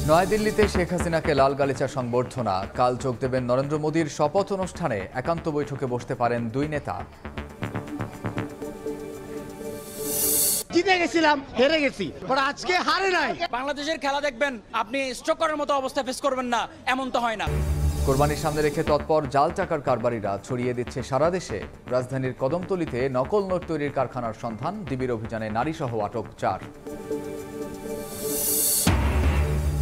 নয়াদিল্লিতে শেখ হাসিনাকে লাল গালিচা সংবর্ধনা। কাল যোগ দেবেন নরেন্দ্র মোদীর শপথ অনুষ্ঠানে। একান্ত বৈঠকে বসতে পারেন দুই নেতা। জিতে গেছিলাম, হেরে গেছি, আজকে হারে নাই। বাংলাদেশের খেলা দেখবেন, আপনি স্ট্রোক করার মতো অবস্থা ফেস করবেন না, এমন তো হয় না। কোরবানির সামনে রেখে তৎপর জাল টাকার কারবারিরা ছড়িয়ে দিচ্ছে সারা দেশে। রাজধানীর কদমতলীতে নকল নোট তৈরির কারখানার সন্ধান। ডিবির অভিযানে নারীসহ আটক 4।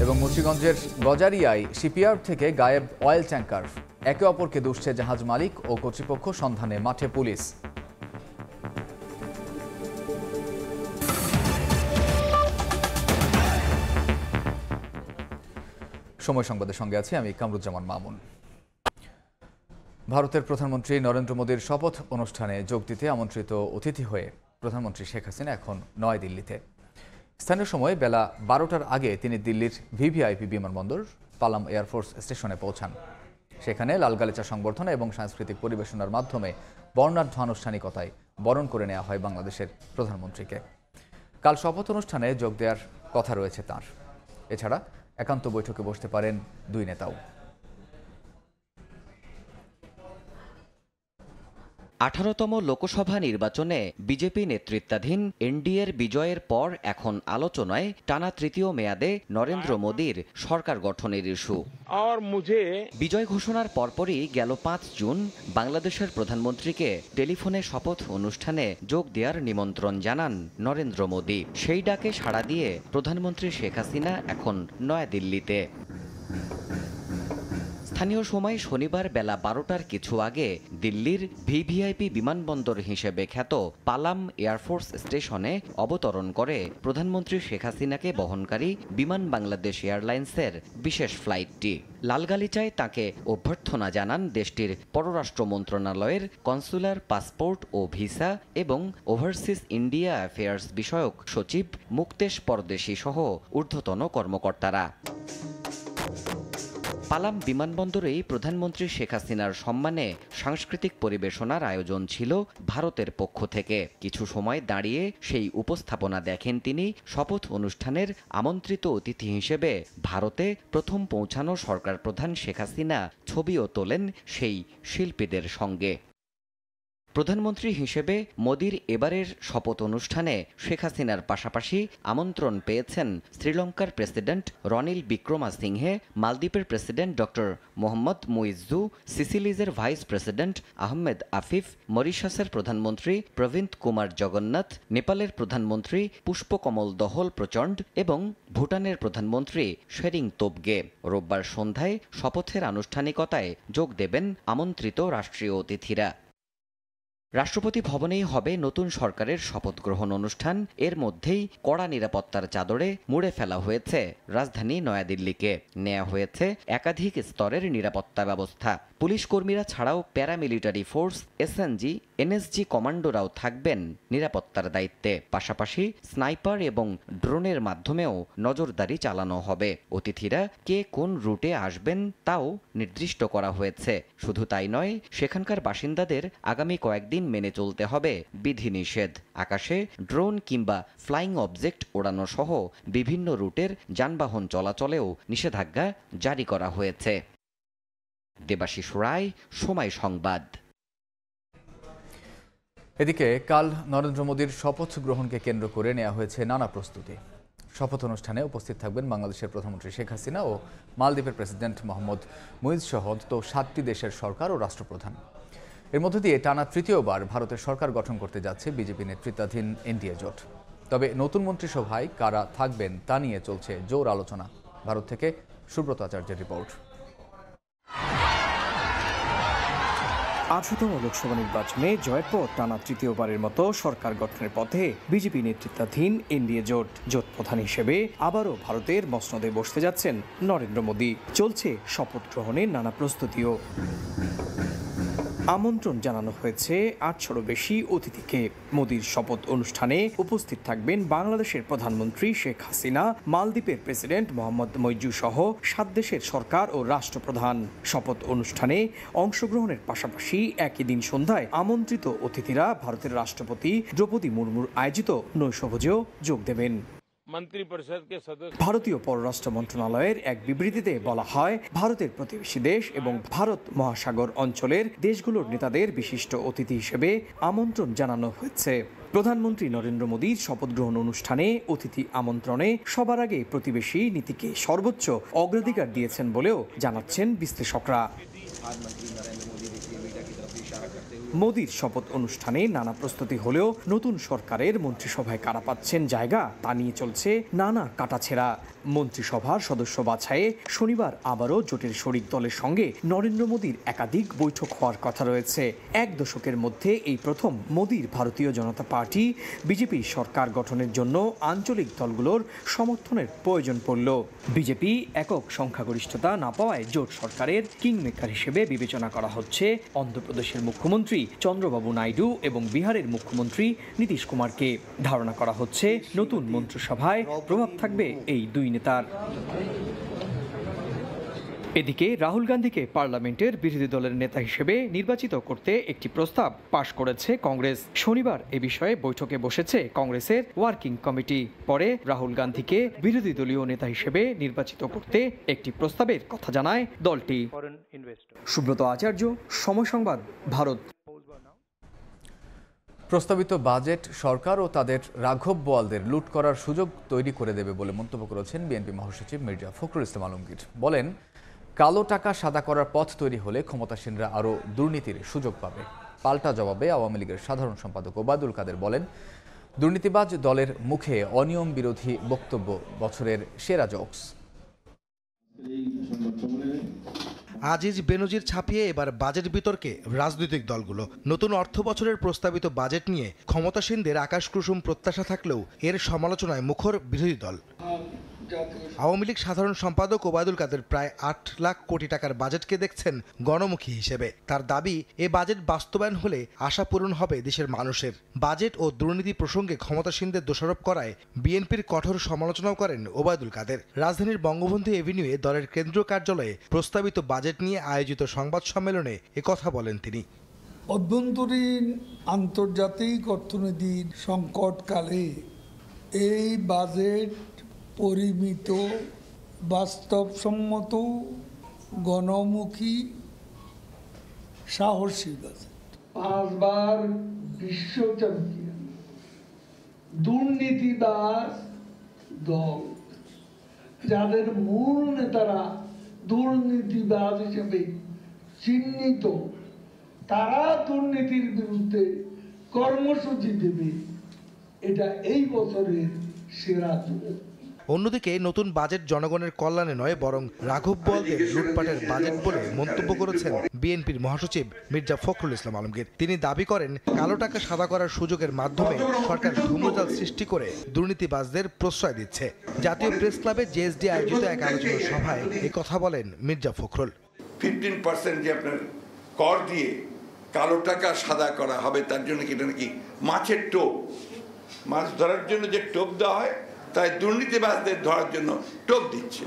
এবং মুন্সিগঞ্জের গজারিয়ায় শিপইয়ার্ড থেকে গায়েব অয়েল ট্যাঙ্কার। একে অপরকে দুষছে জাহাজ মালিক ও কর্তৃপক্ষ। সন্ধানে মাঠে পুলিশ। সময় সংবাদের সঙ্গে আছি আমি কামরুজ্জামান মামুন। ভারতের প্রধানমন্ত্রী নরেন্দ্র মোদীর শপথ অনুষ্ঠানে যোগ দিতে আমন্ত্রিত অতিথি হয়ে প্রধানমন্ত্রী শেখ হাসিনা এখন নয়াদিল্লিতে। স্থানীয় সময় বেলা 12টার আগে তিনি দিল্লির ভিভিআইপি বিমানবন্দর পালাম এয়ারফোর্স স্টেশনে পৌঁছান। সেখানে লাল গালিচা সংবর্ধনা এবং সাংস্কৃতিক পরিবেশনার মাধ্যমে বর্ণাঢ্য আনুষ্ঠানিকতায় বরণ করে নেওয়া হয় বাংলাদেশের প্রধানমন্ত্রীকে। কাল শপথ অনুষ্ঠানে যোগ দেওয়ার কথা রয়েছে তাঁর। এছাড়া একান্ত বৈঠকে বসতে পারেন দুই নেতাও। 18তম লোকসভা নির্বাচনে বিজেপি নেতৃত্বাধীন এনডিএর বিজয়ের পর এখন আলোচনায় টানা তৃতীয় মেয়াদে নরেন্দ্র মোদীর সরকার গঠনের ইস্যু। বিজয় ঘোষণার পরপরই গেল 5 জুন বাংলাদেশের প্রধানমন্ত্রীকে টেলিফোনে শপথ অনুষ্ঠানে যোগ দেওয়ার নিমন্ত্রণ জানান নরেন্দ্র মোদী। সেই ডাকে সাড়া দিয়ে প্রধানমন্ত্রী শেখ হাসিনা এখন নয়াদিল্লিতে। স্থানীয় সময় শনিবার বেলা 12টার কিছু আগে দিল্লির ভিভিআইপি বিমানবন্দর হিসেবে খ্যাত পালাম এয়ারফোর্স স্টেশনে অবতরণ করে প্রধানমন্ত্রী শেখ হাসিনাকে বহনকারী বিমান বাংলাদেশ এয়ারলাইন্সের বিশেষ ফ্লাইটটি। লালগালিচায় তাকে অভ্যর্থনা জানান দেশটির পররাষ্ট্র মন্ত্রণালয়ের কনসুলার, পাসপোর্ট ও ভিসা এবং ওভারসিজ ইন্ডিয়া অ্যাফেয়ার্স বিষয়ক সচিব মুক্তেশ পরদেশী সহ ঊর্ধ্বতন কর্মকর্তারা। পালাম বিমানবন্দরেই প্রধানমন্ত্রী শেখ হাসিনার সম্মানে সাংস্কৃতিক পরিবেশনার আয়োজন ছিল ভারতের পক্ষ থেকে। কিছু সময় দাঁড়িয়ে সেই উপস্থাপনা দেখেন তিনি। শপথ অনুষ্ঠানের আমন্ত্রিত অতিথি হিসেবে ভারতে প্রথম পৌঁছানো সরকার প্রধান শেখ হাসিনা ছবিও তোলেন সেই শিল্পীদের সঙ্গে। প্রধানমন্ত্রী হিসেবে মোদীর এবারের শপথ অনুষ্ঠানে শেখ হাসিনার পাশাপাশি আমন্ত্রণ পেয়েছেন শ্রীলঙ্কার প্রেসিডেন্ট রনিল বিক্রমাসিংহে, মালদ্বীপের প্রেসিডেন্ট ডক্টর মোহাম্মদ মুইজ্জু, সিসিলিজের ভাইস প্রেসিডেন্ট আহমেদ আফিফ, মরিশাসের প্রধানমন্ত্রী প্রবীন্দ কুমার জগন্নাথ, নেপালের প্রধানমন্ত্রী পুষ্পকমল দহল প্রচণ্ড এবং ভুটানের প্রধানমন্ত্রী শেরিং তোবগে। রোববার সন্ধ্যায় শপথের আনুষ্ঠানিকতায় যোগ দেবেন আমন্ত্রিত রাষ্ট্রীয় অতিথিরা। রাষ্ট্রপতি ভবনেই হবে নতুন সরকারের শপথ গ্রহণ অনুষ্ঠান। এর মধ্যেই কড়া নিরাপত্তার চাদরে মুড়ে ফেলা হয়েছে রাজধানী নয়াদিল্লিকে। নেওয়া হয়েছে একাধিক স্তরের নিরাপত্তা ব্যবস্থা। পুলিশ কর্মীরা ছাড়াও প্যারামিলিটারি ফোর্স, এসএনজি, এনএসজি কমান্ডোরাও থাকবেন নিরাপত্তার দায়িত্বে। পাশাপাশি স্নাইপার এবং ড্রোনের মাধ্যমেও নজরদারি চালানো হবে। অতিথিরা কে কোন রুটে আসবেন তাও নির্দিষ্ট করা হয়েছে। শুধু তাই নয়, সেখানকার বাসিন্দাদের আগামী কয়েকদিন মেনে চলতে হবে বিধিনিষেধ। আকাশে ড্রোন কিংবা ফ্লাইং অবজেক্ট ওড়ানো সহ বিভিন্ন রুটের যানবাহন চলাচলেও নিষেধাজ্ঞা জারি করা হয়েছে। দেবাশিস রায়, সময় সংবাদ। এদিকে কাল নরেন্দ্র মোদীর শপথ গ্রহণকে কেন্দ্র করে নেওয়া হয়েছে নানা প্রস্তুতি। শপথ অনুষ্ঠানে উপস্থিত থাকবেন বাংলাদেশের প্রধানমন্ত্রী শেখ হাসিনা ও মালদ্বীপের প্রেসিডেন্ট মোহাম্মদ মুইজ সহ তো 7টি দেশের সরকার ও রাষ্ট্রপ্রধান। এর মধ্য দিয়ে টানা তৃতীয়বার ভারতের সরকার গঠন করতে যাচ্ছে বিজেপি নেতৃত্বাধীন এনডিএ জোট। তবে নতুন মন্ত্রিসভায় কারা থাকবেন তা নিয়ে চলছে জোর আলোচনা। ভারত থেকে সুব্রত আচার্যের রিপোর্ট। 18তম লোকসভা নির্বাচনে জয়ের পর টানা তৃতীয়বারের মতো সরকার গঠনের পথে বিজেপি নেতৃত্বাধীন এনডিএ জোট প্রধান হিসেবে আবারও ভারতের মসনদে বসতে যাচ্ছেন নরেন্দ্র মোদী। চলছে শপথ গ্রহণের নানা প্রস্তুতিও। আমন্ত্রণ জানানো হয়েছে 800-রও বেশি অতিথিকে। মোদির শপথ অনুষ্ঠানে উপস্থিত থাকবেন বাংলাদেশের প্রধানমন্ত্রী শেখ হাসিনা, মালদ্বীপের প্রেসিডেন্ট মোহাম্মদ মইজু সহ 7 দেশের সরকার ও রাষ্ট্রপ্রধান। শপথ অনুষ্ঠানে অংশগ্রহণের পাশাপাশি একই দিন সন্ধ্যায় আমন্ত্রিত অতিথিরা ভারতের রাষ্ট্রপতি দ্রৌপদী মুর্মুর আয়োজিত নৈশভোজেও যোগ দেবেন। ভারতীয় পররাষ্ট্র মন্ত্রণালয়ের এক বিবৃতিতে বলা হয়, ভারতের প্রতিবেশী দেশ এবং ভারত মহাসাগর অঞ্চলের দেশগুলোর নেতাদের বিশিষ্ট অতিথি হিসেবে আমন্ত্রণ জানানো হয়েছে। প্রধানমন্ত্রী নরেন্দ্র মোদীর শপথ গ্রহণ অনুষ্ঠানে অতিথি আমন্ত্রণে সবার আগে প্রতিবেশী নীতিকে সর্বোচ্চ অগ্রাধিকার দিয়েছেন বলেও জানাচ্ছেন বিশ্লেষকরা। মোদির শপথ অনুষ্ঠানে নানা প্রস্তুতি হলেও নতুন সরকারের মন্ত্রিসভায় কারা পাচ্ছেন জায়গা তা নিয়ে চলছে নানা কাটাছেঁড়া। মন্ত্রিসভার সদস্য বাছাইয়ে শনিবার আবারও জোটের শরিক দলের সঙ্গে নরেন্দ্র মোদীর একাধিক বৈঠক হওয়ার কথা রয়েছে। 1 দশকের মধ্যে এই প্রথম মোদীর ভারতীয় জনতা পার্টি বিজেপি সরকার গঠনের জন্য আঞ্চলিক দলগুলোর সমর্থনের প্রয়োজন পড়ল। বিজেপি একক সংখ্যাগরিষ্ঠতা না পাওয়ায় জোট সরকারের কিংমেকার হিসেবে বিবেচনা করা হচ্ছে অন্ধ্রপ্রদেশের মুখ্যমন্ত্রী চন্দ্রবাবু নাইডু এবং বিহারের মুখ্যমন্ত্রী নীতিশ কুমারকে। ধারণা করা হচ্ছে নতুন মন্ত্রিসভায় প্রভাব থাকবে এই দুই নেতার। এদিকে রাহুল গান্ধীকে পার্লামেন্টের বিরোধী দলের নেতা হিসেবে নির্বাচিত করতে একটি প্রস্তাব পাশ করেছে কংগ্রেস। শনিবার এ বিষয়ে বৈঠকে বসেছে কংগ্রেসের ওয়ার্কিং কমিটি। পরে রাহুল গান্ধীকে বিরোধী দলীয় নেতা হিসেবে নির্বাচিত করতে একটি প্রস্তাবের কথা জানায় দলটি। সুব্রত আচার্য, সময় সংবাদ, ভারত। প্রস্তাবিত বাজেট সরকার ও তাদের রাঘব বোয়ালদের লুট করার সুযোগ তৈরি করে দেবে বলে মন্তব্য করেছেন বিএনপি মহাসচিব মির্জা ফখরুল ইসলাম আলমগীর। বলেন, কালো টাকা সাদা করার পথ তৈরি হলে ক্ষমতাসীনরা আরও দুর্নীতির সুযোগ পাবে। পাল্টা জবাবে আওয়ামী লীগের সাধারণ সম্পাদক ওবায়দুল কাদের বলেন, দুর্নীতিবাজ দলের মুখে অনিয়ম বিরোধী বক্তব্য বছরের সেরা জোকস। আজিজ বেনজির ছাপিয়ে এবার বাজেট বিতর্কে রাজনৈতিক দলগুলো। নতুন অর্থ বছরের প্রস্তাবিত বাজেট নিয়ে ক্ষমতাসীনদের আকাশকুসুম প্রত্যাশা থাকলেও এর সমালোচনায় মুখর বিরোধী দল। আওয়ামী লীগ সাধারণ সম্পাদক ওবায়দুল কাদের প্রায় 8 লাখ কোটি টাকার বাজেটকে দেখছেন গণমুখী হিসেবে। তার দাবি, এ বাজেট বাস্তবায়ন হলে আশা পূরণ হবে দেশের মানুষের। বাজেট ও দুর্নীতি প্রসঙ্গে ক্ষমতাসীনদের দোষারোপ করায় বিএনপির কঠোর সমালোচনাও করেন ওবায়দুল কাদের। রাজধানীর বঙ্গবন্ধু এভিনিউয়ে দলের কেন্দ্রীয় কার্যালয়ে প্রস্তাবিত বাজেট নিয়ে আয়োজিত সংবাদ সম্মেলনে একথা বলেন তিনি। অভ্যন্তরীণ আন্তর্জাতিক অর্থনীতির সংকটকালে এই বাজেট পরিমিত, বাস্তবসম্মত, গণমুখী, সাহসী বাজেট। 5 বার বিশ্ব চ্যাম্পিয়ন দুর্নীতিবাজ দল, যাদের মূল নেতারা দুর্নীতিবাজ হিসেবে চিহ্নিত, তারা দুর্নীতির বিরুদ্ধে কর্মসূচি দেবে। এটা এই বছরের সেরা যুগ। অন্যদিকে নতুন বাজেট জনগণের কল্যাণে নয়, বরং রাঘব বোয়ালদের লুটপাটের বাজেট বলে মন্তব্য করেছেন বিএনপির মহাসচিব মির্জা ফখরুল ইসলাম আলমগীর। তিনি দাবি করেন, কালো টাকা সাদা করার সুযোগের মাধ্যমে সরকার ধূম্রজাল সৃষ্টি করে দুর্নীতিবাজদের প্রশ্রয় দিচ্ছে। জাতীয় প্রেস ক্লাবে জেএসডি আয়োজিত এক আলোচনা সভায় কথা বলেন মির্জা ফখরুল। 15% যে আপনার কর দিয়ে কালো টাকা সাদা করা হবে, তার জন্য কি এটা নাকি মাছের টোপ, মাছ ধরার জন্য যে টোপ দেওয়া হয়, তাই দুর্নীতিবাজদের ধরার জন্য টোপ দিচ্ছে।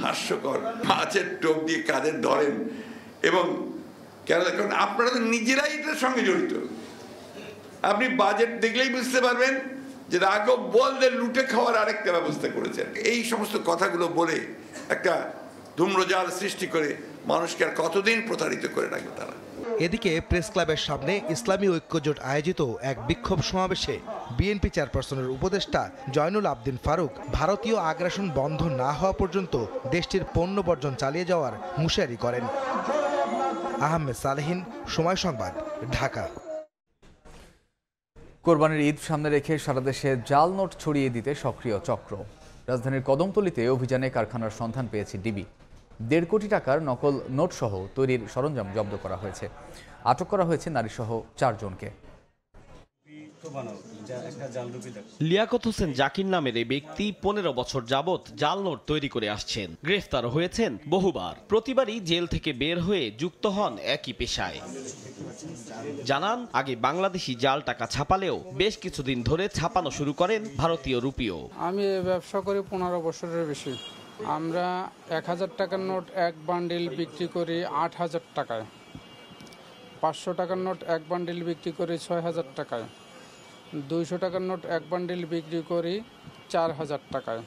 হাস্যকর। মাছের টোপ দিয়ে কাদের ধরেন? এবং কেন? কারণ আপনারা তো নিজেরাই এটার সঙ্গে জড়িত। আপনি বাজেট দেখলেই বুঝতে পারবেন যে রাঘব বোয়ালদের লুটে খাওয়ার আরেকটা ব্যবস্থা করেছেন। এই সমস্ত কথাগুলো বলে একটা ধূম্রজাল সৃষ্টি করে মানুষকে আর কতদিন প্রতারিত করে রাখবে তারা। এদিকে প্রেস ক্লাবের সামনে ইসলামী ঐক্যজোট আয়োজিত এক বিক্ষোভ সমাবেশে বিএনপি চেয়ারপারসনের উপদেষ্টা জয়নুল আবদিন ফারুক ভারতীয় আগ্রাসন বন্ধ না হওয়া পর্যন্ত দেশটির পণ্য বর্জন চালিয়ে যাওয়ার হুঁশিয়ারি করেন। আহমেদ সালেহীন, সময় সংবাদ, ঢাকা। কোরবানির ঈদ সামনে রেখে সারা দেশে জাল নোট ছড়িয়ে দিতে সক্রিয় চক্র। রাজধানীর কদমতলীতে অভিযানে কারখানার সন্ধান পেয়েছে ডিবি। 1.5 কোটি টাকার নকল নোট সহ তৈরির সরঞ্জাম জব্দ করা হয়েছে। আটক করা হয়েছে নারীসহ 4 জনকে। লিয়াকত হোসেন জাকির নামের এই ব্যক্তি 15 বছর যাবৎ জাল নোট তৈরি করে আসছেন। গ্রেফতার হয়েছেন বহুবার, প্রতিবারই জেল থেকে বের হয়ে যুক্ত হন একই পেশায়। জানান, আগে বাংলাদেশি জাল টাকা ছাপালেও বেশ কিছুদিন ধরে ছাপানো শুরু করেন ভারতীয় রুপিও। আমি এই ব্যবসা করি 15 বছরের বেশি। আমরা 1000 টাকার নোট এক বান্ডিল বিক্রি করি 8000 টাকায়, 500 টাকার নোট এক বান্ডিল বিক্রি করি 6000 টাকায়, 200 টাকার নোট এক বান্ডিল বিক্রি করি 4000 টাকায়,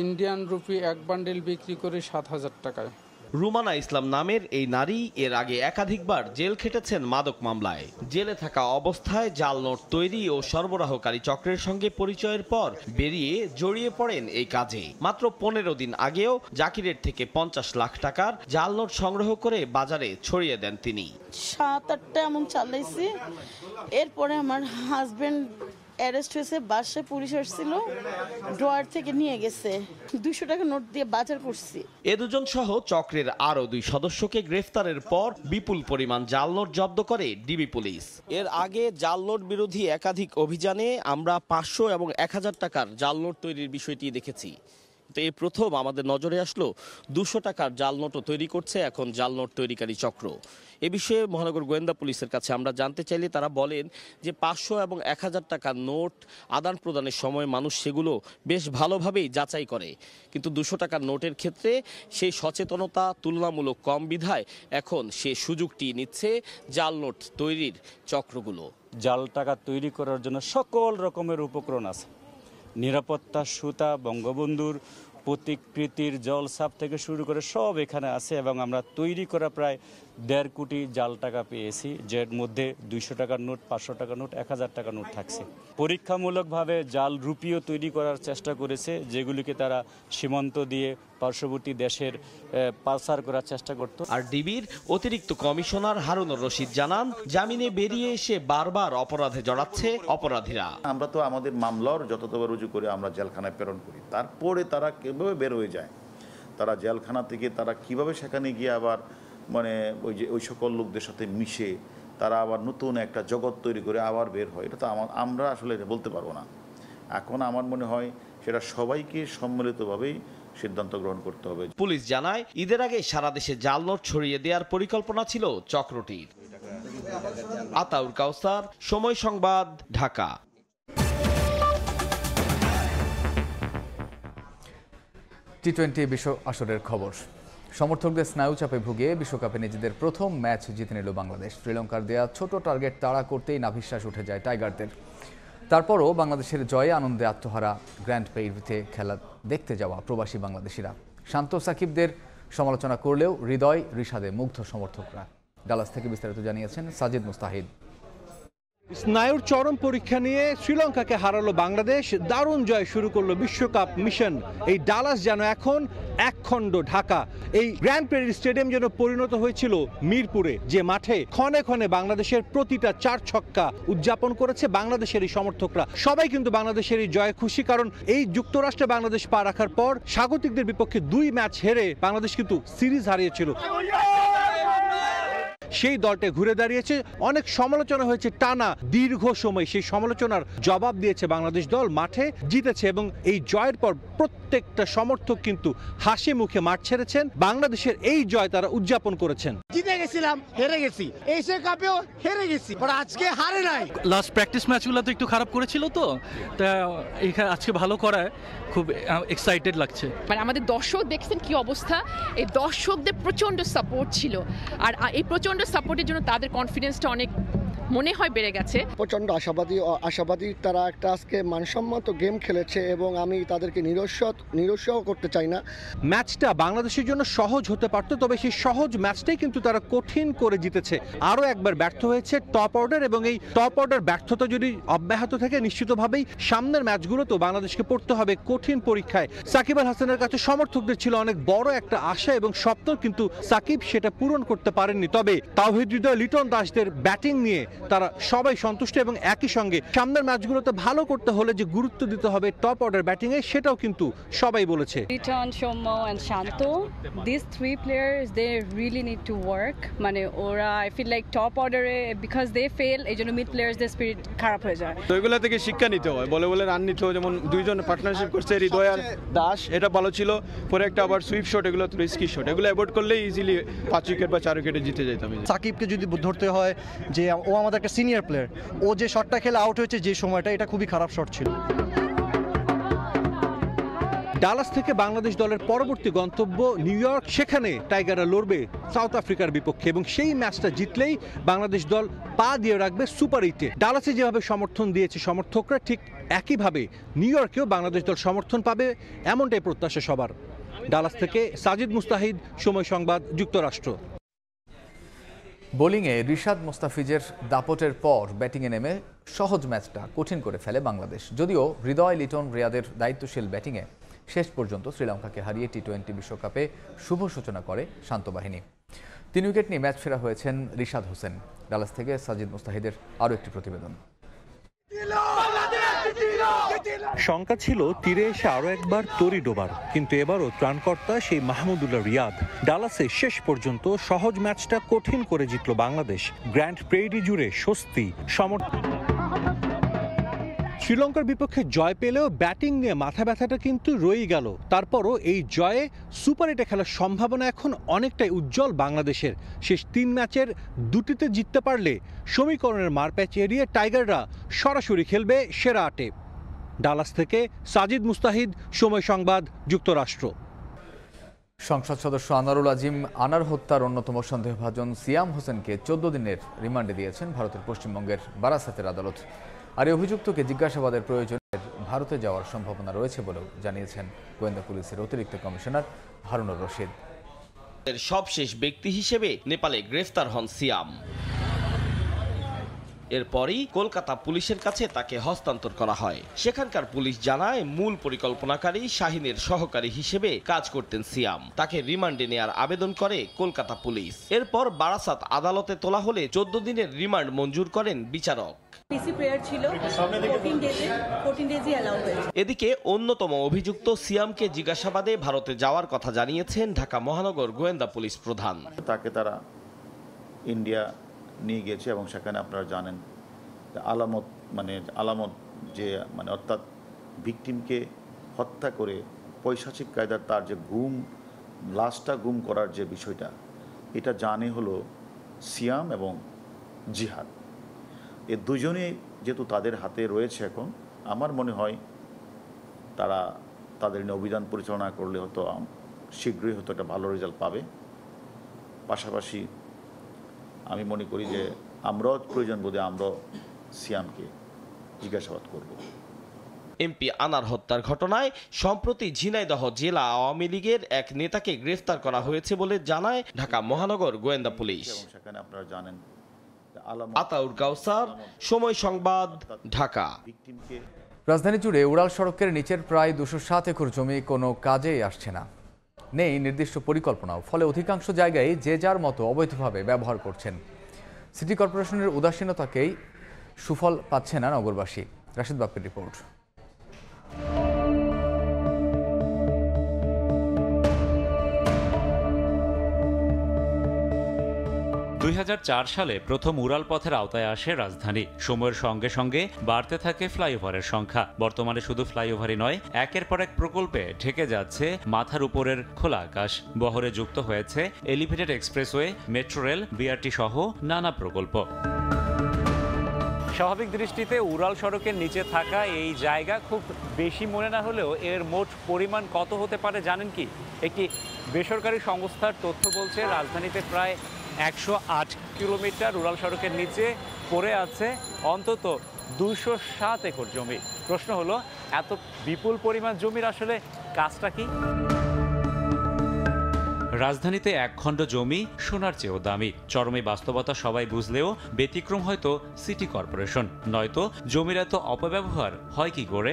ইন্ডিয়ান রুপি এক বান্ডিল বিক্রি করি 7000 টাকায়। রুমানা ইসলাম নামের এই নারী এর আগে একাধিকবার জেল খেটেছেন মাদক মামলায়। জেলে থাকা অবস্থায় জাল নোট তৈরি ও সরবরাহকারী চক্রের সঙ্গে পরিচয়ের পর বেরিয়ে জড়িয়ে পড়েন এই কাজে। মাত্র 15 দিন আগেও জাকিরের থেকে 50 লাখ টাকার জাল নোট সংগ্রহ করে বাজারে ছড়িয়ে দেন তিনি। 7-8টা এমন চালাইছি। এরপরে আমার হাজবেন্ড অ্যারেস্ট হয়েছে, বাসায় পুলিশ আসছিল, ড্রয়ার থেকে নিয়ে গেছে। 200 টাকা নোট দিয়ে বাজার করছি। এ দুজন সহ চক্রের আরো 2 সদস্যকে গ্রেফতারের পর বিপুল পরিমাণ জাল নোট জব্দ করে ডিবি পুলিশ। এর আগে জাল নোট বিরোধী একাধিক অভিযানে আমরা 500 এবং 1000 টাকার জাল নোট তৈরির বিষয়টি দেখেছি। তো এই প্রথম আমাদের নজরে আসলো 200 টাকার জাল নোটও তৈরি করছে এখন জাল নোট তৈরিকারী চক্র। এ বিষয়ে মহানগর গোয়েন্দা পুলিশের কাছে আমরা জানতে চাইলে তারা বলেন যে 500 এবং 1000 টাকার নোট আদান প্রদানের সময় মানুষ সেগুলো বেশ ভালোভাবেই যাচাই করে, কিন্তু 200 টাকার নোটের ক্ষেত্রে সেই সচেতনতা তুলনামূলক কম বিধায় এখন সে সুযোগটি নিচ্ছে জাল নোট তৈরির চক্রগুলো। জাল টাকা তৈরি করার জন্য সকল রকমের উপকরণ আছে। নিরাপত্তা, সুতা, বঙ্গবন্ধুর প্রতিকৃতির জলসাপ থেকে শুরু করে সব এখানে আছে এবং আমরা তৈরি করা প্রায় 1.5 কোটি জাল টাকা পেয়েছি, যার মধ্যে 200 টাকার নোট, 500 টাকার নোট, 1000 টাকার নোট থাকছে। পরীক্ষামূলকভাবে জাল রুপিও তৈরি করার চেষ্টা করেছে, যেগুলিকে তারা সীমান্ত দিয়ে পার্শ্ববর্তী দেশের পাচার করার চেষ্টা করত। আর ডিবির অতিরিক্ত কমিশনার হারুনুর রশিদ জানান, জামিনে বেরিয়ে এসে বারবার অপরাধে জড়াচ্ছে অপরাধীরা। আমরা তো আমাদের মামলার যতবার রুজু করে আমরা জেলখানায় প্রেরণ করি, তারপরে তারা কিভাবে বের হয়ে যায়, তারা জেলখানা থেকে তারা কিভাবে সেখানে গিয়ে আবার ওই সকল লোকদের সাথে মিশে তারা আবার নতুন একটা জগৎ তৈরি করে আবার বের হয়, এটা তো আমরা আসলে বলতে পারবো না। এখন আমার মনে হয় সেটা সবাইকে সম্মিলিতভাবেই সিদ্ধান্ত গ্রহণ করতে হবে। পুলিশ জানায়, ঈদের আগে সারা দেশে জাল নোট ছড়িয়ে দেওয়ার পরিকল্পনা ছিল চক্রটির। আতাউর কাউসার, সময় সংবাদ, ঢাকা। টি-20 বিশ্ব আসরের খবর। সমর্থকদের স্নায়ু চাপে ভুগে বিশ্বকাপে নিজেদের প্রথম ম্যাচ জিতে নিল বাংলাদেশ। শ্রীলঙ্কার দেয়া ছোট টার্গেট তাড়া করতেই নাভিশ্বাস উঠে যায় টাইগারদের। তারপরও বাংলাদেশের জয়ে আনন্দে আত্মহারা গ্র্যান্ড প্রিভিতে খেলা দেখতে যাওয়া প্রবাসী বাংলাদেশিরা। শান্ত সাকিবদের সমালোচনা করলেও হৃদয় ঋষাদে মুগ্ধ সমর্থকরা। ডালাস থেকে বিস্তারিত জানিয়েছেন সাজিদ মুস্তাহিদ। স্নায়ুর চরম পরীক্ষা নিয়ে শ্রীলঙ্কাকে হারালো বাংলাদেশ, দারুণ জয় শুরু করলো বিশ্বকাপ মিশন। এই ডালাস যেন এখন একখণ্ড ঢাকা। এই গ্র্যান্ড প্রেরি স্টেডিয়াম যেন পরিণত হয়েছিল মিরপুরে, যে মাঠে ক্ষণে ক্ষণে বাংলাদেশের প্রতিটা 4 ছক্কা উদযাপন করেছে বাংলাদেশের এই সমর্থকরা। সবাই কিন্তু বাংলাদেশের এই জয়ে খুশি, কারণ এই যুক্তরাষ্ট্রে বাংলাদেশ পা রাখার পর স্বাগতিকদের বিপক্ষে 2 ম্যাচ হেরে বাংলাদেশ কিন্তু সিরিজ হারিয়েছিল। সেই দলটা ঘুরে দাঁড়িয়েছে, অনেক সমালোচনা হয়েছে টানা দীর্ঘ সময়। সেই সমালোচনার জবাব দিয়েছে বাংলাদেশ দল, মাঠে জিতেছে এবং এই জয়ের পর প্রত্যেকটা সমর্থক কিন্তু হাসি মুখে মাঠ ছেড়েছেন। বাংলাদেশের এই জয় তারা উদযাপন করেছেন। জিতে গেছিলাম, হেরে গেছি, এশিয়া কাপেও হেরে গেছি, বাট আজকে হারে নাই। লাস্ট প্র্যাকটিস ম্যাচগুলো তো একটু খারাপ করেছিল, তো এখানে আজকে ভালো করায় খুব এক্সাইটেড লাগছে। মানে আমাদের দর্শক দেখছেন কি অবস্থা, এই দর্শকদের প্রচন্ড সাপোর্ট ছিল, আর এই প্রচন্ড সাপোর্টের জন্য তাদের কনফিডেন্সটা অনেক মনে হয় বেড়ে গেছে। প্রচন্ড আশাবাদী তারা একটা আজকে মানসম্মত গেম খেলেছে এবং আমি তাদেরকে নিরুৎসাহ করতে চাই না। ম্যাচটা বাংলাদেশের জন্য সহজ হতে পারত, তবে সেই সহজ ম্যাচটাই কিন্তু তারা কঠিন করে জিতেছে। আরও একবার ব্যর্থ হয়েছে টপ অর্ডার, এবং এই টপ অর্ডার ব্যর্থতা যদি অব্যাহত থাকে নিশ্চিতভাবেই সামনের ম্যাচগুলোতেও বাংলাদেশকে পড়তে হবে কঠিন পরীক্ষায়। সাকিব আল হাসানের কাছে সমর্থকদের ছিল অনেক বড় একটা আশা এবং স্বপ্ন, কিন্তু সাকিব সেটা পূরণ করতে পারেননি। তবে তাওহিদ হৃদয়, লিটন দাসদের ব্যাটিং নিয়ে তারা সবাই সন্তুষ্ট এবং একই সঙ্গে সামনের ম্যাচগুলোতে ভালো করতে হলে যে গুরুত্ব দিতে হবে টপ অর্ডার ব্যাটিংয়ে সেটাও কিন্তু সবাই বলেছে। Riton, Shomo and Shanto, these three players they really need to work. মানে ওরা I feel like top order because they fail এই জন্য মিড প্লেয়ারসদের স্পিরিট খারাপ হয়ে যায়। তো এগুলো থেকে শিক্ষা নিতে হয়, বলে বলে রান নিতে হয়। যেমন দুইজন পার্টনারশিপ করছে হৃদয় আর দাস, এটা ভালো ছিল। পরে একটা আবার সুইপ শট, এগুলো তো রিস্কি শট, এগুলো অ্যাভয়েড করলে ইজিলি 5 উইকেট বা 4 উইকেটে জিতে যেতাম। সাকিবকে যদি ধরতে হয় যে ও আমাদের একটা সিনিয়র প্লেয়ার, ও যে শটটা খেলে আউট হয়েছে যে সময়টা, এটা খুবই খারাপ শট ছিল। ডালাস থেকে বাংলাদেশ দলের পরবর্তী গন্তব্য নিউ ইয়র্ক, সেখানে টাইগাররা লড়বে সাউথ আফ্রিকার বিপক্ষে এবং সেই ম্যাচটা জিতলেই বাংলাদেশ দল পা দিয়ে রাখবে সুপার 8-এ। ডালাসে যেভাবে সমর্থন দিয়েছে সমর্থকরা, ঠিক একইভাবে নিউ ইয়র্কেও বাংলাদেশ দল সমর্থন পাবে, এমনটাই প্রত্যাশা সবার। ডালাস থেকে সাজিদ মুস্তাহিদ, সময় সংবাদ, যুক্তরাষ্ট্র। বোলিংয়ে রিশাদ মোস্তাফিজের দাপটের পর ব্যাটিংয়ে নেমে সহজ ম্যাচটা কঠিন করে ফেলে বাংলাদেশ। যদিও হৃদয়, লিটন, রিয়াদের দায়িত্বশীল ব্যাটিংয়ে শেষ পর্যন্ত শ্রীলঙ্কাকে হারিয়ে টি-20 বিশ্বকাপে শুভ সূচনা করে শান্ত বাহিনী। 3 উইকেট নিয়ে ম্যাচ ফেরা হয়েছেন রিশাদ হোসেন। ডালাস থেকে সাজিদ মুস্তাহিদের আরও একটি প্রতিবেদন। শঙ্কা ছিল তীরে এসে আরো একবার তরি ডোবার, কিন্তু এবারও ত্রাণকর্তা সেই মাহমুদুল্লাহ রিয়াদ। ডালাসে শেষ পর্যন্ত সহজ ম্যাচটা কঠিন করে জিতল বাংলাদেশ। গ্র্যান্ড প্রেইরি জুড়ে স্বস্তি সমর্থন। শ্রীলঙ্কার বিপক্ষে জয় পেলেও ব্যাটিং নিয়ে মাথা ব্যথাটা কিন্তু রয়েই গেল। তারপরও এই জয়ে সুপার 8-এ খেলার সম্ভাবনা এখন অনেকটাই উজ্জ্বল বাংলাদেশের। শেষ 3 ম্যাচের 2টিতে জিততে পারলে সমীকরণের মারপ্যাচ এড়িয়ে টাইগাররা সরাসরি খেলবে সেরা 8-এ। ডালাস থেকে সাজিদ মুস্তাহিদ, সময় সংবাদ, যুক্তরাষ্ট্র। সংসদ সদস্য আনারুল আজিম আনার হত্যার অন্যতম সন্দেহভাজন সিয়াম হোসেনকে 14 দিনের রিমান্ডে দিয়েছেন ভারতের পশ্চিমবঙ্গের বারাসাতের আদালত। আর এই অভিযুক্তকে জিজ্ঞাসাবাদের প্রয়োজনে ভারতে যাওয়ার সম্ভাবনা রয়েছে বলেও জানিয়েছেন গোয়েন্দা পুলিশের অতিরিক্ত কমিশনার হারুনুর রশিদ। এর সবশেষ ব্যক্তি হিসেবে নেপালে গ্রেফতার হন সিয়াম। এরপরই কলকাতা পুলিশের কাছে তাকে হস্তান্তর করা হয়। সেখানকার পুলিশ জানায় মূল পরিকল্পনাকারী শাহিনের সহকারী হিসেবে কাজ করতেন সিয়াম। তাকে রিমান্ডে নেয়ার আবেদন করে কলকাতা পুলিশ। এরপর বারাসাত আদালতে তোলা হলে 14 দিনের রিমান্ড মঞ্জুর করেন বিচারক। এদিকে অন্যতম অভিযুক্ত সিয়ামকে জিজ্ঞাসাবাদে ভারতে যাওয়ার কথা জানিয়েছেন ঢাকা মহানগর গোয়েন্দা পুলিশ প্রধান। তাকে তারা ইন্ডিয়া নিয়ে গেছে এবং সেখানে আপনারা জানেন আলামত যে অর্থাৎ ভিকটিমকে হত্যা করে পৈশাচিক কায়দার তার যে লাশটা গুম করার যে বিষয়টা, এটা জানে হলো সিয়াম এবং জিহাদ। এ দুজনেই যেহেতু তাদের হাতে রয়েছে এখন, আমার মনে হয় তাদের নিয়ে অভিযান পরিচালনা করলে হয়তো শীঘ্রই হয়তো একটা ভালো রেজাল্ট পাবে। পাশাপাশি আমি মনে করি যে আমরাও প্রয়োজন বোধে আমরা সিয়ামকে জিজ্ঞাসাবাদ করব। এমপি আনার হত্যার ঘটনায় সম্প্রতি ঝিনাইদহ জেলা আওয়ামী লীগের এক নেতাকে গ্রেফতার করা হয়েছে বলে জানায় ঢাকা মহানগর গোয়েন্দা পুলিশ। সেখানে আপনারা জানেন আতাউর কাউসার, সময় সংবাদ, ঢাকা। রাজধানী জুড়ে উড়াল সড়কের নিচের প্রায় 207 একর জমি কোনো কাজেই আসছে না, নেই নির্দিষ্ট পরিকল্পনাও। ফলে অধিকাংশ জায়গায় যে যার মতো অবৈধভাবে ব্যবহার করছেন। সিটি কর্পোরেশনের উদাসীনতাকেই সুফল পাচ্ছে না নগরবাসী। রাশিদ বাপ্পির রিপোর্ট। 2004 সালে প্রথম উড়াল পথের আওতায় আসে রাজধানী। সময়ের সঙ্গে সঙ্গে বাড়তে থাকে ফ্লাইওভারের সংখ্যা। বর্তমানে শুধু ফ্লাইওভারই নয়, একের পর এক প্রকল্পে ঢেকে যাচ্ছে মাথার উপরের খোলা আকাশ। বহরে যুক্ত হয়েছে elevated expressway, metro rail, BRT সহ নানা প্রকল্প। স্বাভাবিক দৃষ্টিতে উড়াল সড়কের নিচে থাকা এই জায়গা খুব বেশি মনে না হলেও এর মোট পরিমাণ কত হতে পারে জানেন কি? একটি বেসরকারি সংস্থার তথ্য বলছে রাজধানীতে প্রায় 108 কিলোমিটার উড়াল সড়কের নিচে পড়ে আছে অন্তত 207 একর জমি। প্রশ্ন হলো, এত বিপুল পরিমাণ জমির আসলে কাজটা কি? রাজধানীতে এক খণ্ড জমি সোনার চেয়েও দামি। চরমে বাস্তবতা সবাই বুঝলেও ব্যতিক্রম হয়তো সিটি কর্পোরেশন। নয়তো জমির এত অপব্যবহার হয় কি করে?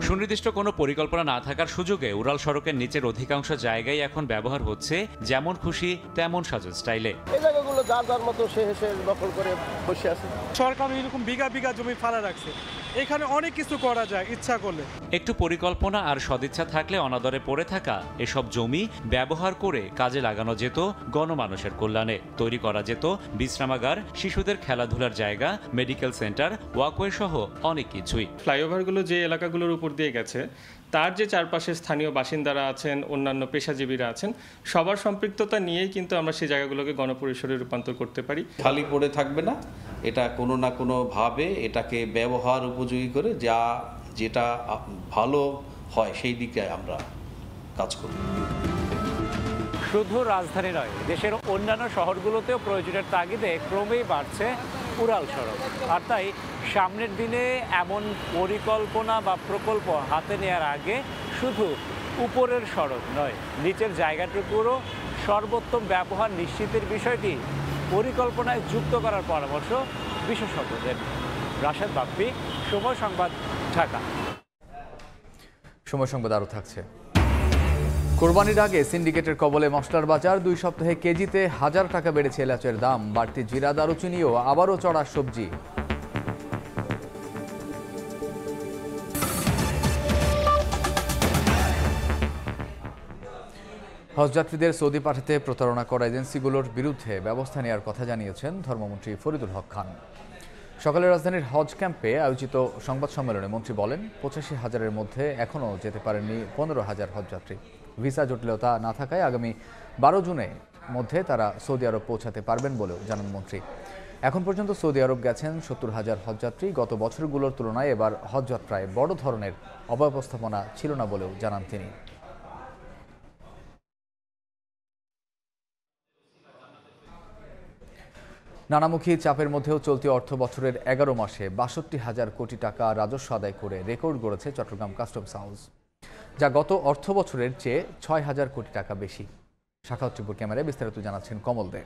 সুনির্দিষ্ট কোনো পরিকল্পনা না থাকার সুযোগে উড়াল সড়কের নিচের অধিকাংশ জায়গায় এখন ব্যবহার হচ্ছে যেমন খুশি তেমন সাজো স্টাইলে। এই জায়গাগুলো যার যার মতো সে দখল করে বসে আছে। সরকার এরকম বিঘা বিঘা জমি ফালা রাখছে, এখানে অনেক কিছু করা যায় ইচ্ছা করলে। একটু পরিকল্পনা আর সদিচ্ছা থাকলে অনাদরে পড়ে থাকা এসব জমি ব্যবহার করে কাজে লাগানো যেত গণমানুষের কল্যাণে। তৈরি করা যেত বিশ্রামাগার, শিশুদের খেলাধুলার জায়গা, মেডিকেল সেন্টার, ওয়াকওয়ে সহ অনেক কিছুই। ফ্লাইওভারগুলো যে এলাকাগুলোর উপর দিয়ে গেছে তার যে চারপাশে স্থানীয় বাসিন্দারা আছেন, অন্যান্য পেশাজীবীরা আছেন, সবার সম্পৃক্ততা নিয়েই কিন্তু আমরা সেই জায়গাগুলোকে গণপরিসরে রূপান্তর করতে পারি। খালি পড়ে থাকবে না, এটা কোনো না কোনোভাবে এটাকে ব্যবহার উপযোগী করে যেটা ভালো হয় সেই দিকে আমরা কাজ করব। শুধু রাজধানী নয়, দেশের অন্যান্য শহরগুলোতেও প্রয়োজনের তাগিদে ক্রমেই বাড়ছে উড়াল সড়ক। আর তাই সামনের দিনে এমন পরিকল্পনা বা প্রকল্প হাতে নেওয়ার আগে শুধু উপরের সড়ক নয়, নিচের জায়গাটুকুরও সর্বোত্তম ব্যবহার নিশ্চিতের বিষয়টি পরিকল্পনায় যুক্ত করার পরামর্শ বিশেষজ্ঞদের। রাশেদ বাপ্পি, সময় সংবাদ, ঢাকা। সময় সংবাদ আরও থাকছে। কোরবানির আগে সিন্ডিকেটের কবলে মশলার বাজার। 2 সপ্তাহে কেজিতে 1000 টাকা বেড়েছে এলাচের দাম। বাড়তি জিরা, দারুচিনিও আবারও চড়া সবজি। হজযাত্রীদের সৌদি পাঠাতে প্রতারণা করা এজেন্সিগুলোর বিরুদ্ধে ব্যবস্থা নেওয়ার কথা জানিয়েছেন ধর্মমন্ত্রী ফরিদুল হক খান। সকালে রাজধানীর হজ ক্যাম্পে আয়োজিত সংবাদ সম্মেলনে মন্ত্রী বলেন, 85,000-এর মধ্যে এখনও যেতে পারেননি 15,000 হজযাত্রী। ভিসা জটিলতা না থাকায় আগামী 12 জুনের মধ্যে তারা সৌদি আরব পৌঁছাতে পারবেন বলেও জানান মন্ত্রী। এখন পর্যন্ত সৌদি আরব গেছেন 70,000 হজযাত্রী। গত বছরগুলোর তুলনায় এবার হজযাত্রায় বড় ধরনের অব্যবস্থাপনা ছিল না বলেও জানান তিনি। নানামুখী চাপের মধ্যেও চলতি অর্থ বছরের 11 মাসে 62,000 কোটি টাকা রাজস্ব আদায় করে রেকর্ড গড়েছে চট্টগ্রাম কাস্টমস হাউস, যা গত অর্থ বছরের চেয়ে 6,000 কোটি টাকা বেশি। শাখাউত টিপুর ক্যামেরায় বিস্তারিত জানাচ্ছেন কমল দে।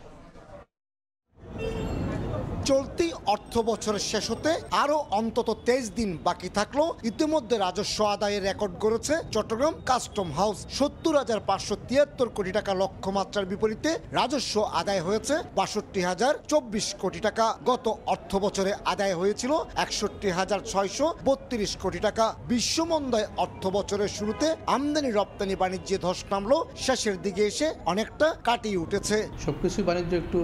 চলতি অর্থ বছরের শেষ হতে আরো অন্তত 23 দিন বাকি থাকলো ইতিমধ্যে রাজস্ব আদায়ের রেকর্ড গড়েছে চট্টগ্রাম কাস্টম হাউস। 70,573 কোটি টাকা লক্ষ্যমাত্রার বিপরীতে রাজস্ব আদায় হয়েছে 62,024 কোটি টাকা। গত অর্থ বছরে আদায় হয়েছিল 61,632 কোটি টাকা। বিশ্বমন্দায় অর্থ বছরের শুরুতে আমদানি রপ্তানি বাণিজ্যে ধস নামলো, শেষের দিকে এসে অনেকটা কাটিয়ে উঠেছে। সবকিছু বাণিজ্য একটু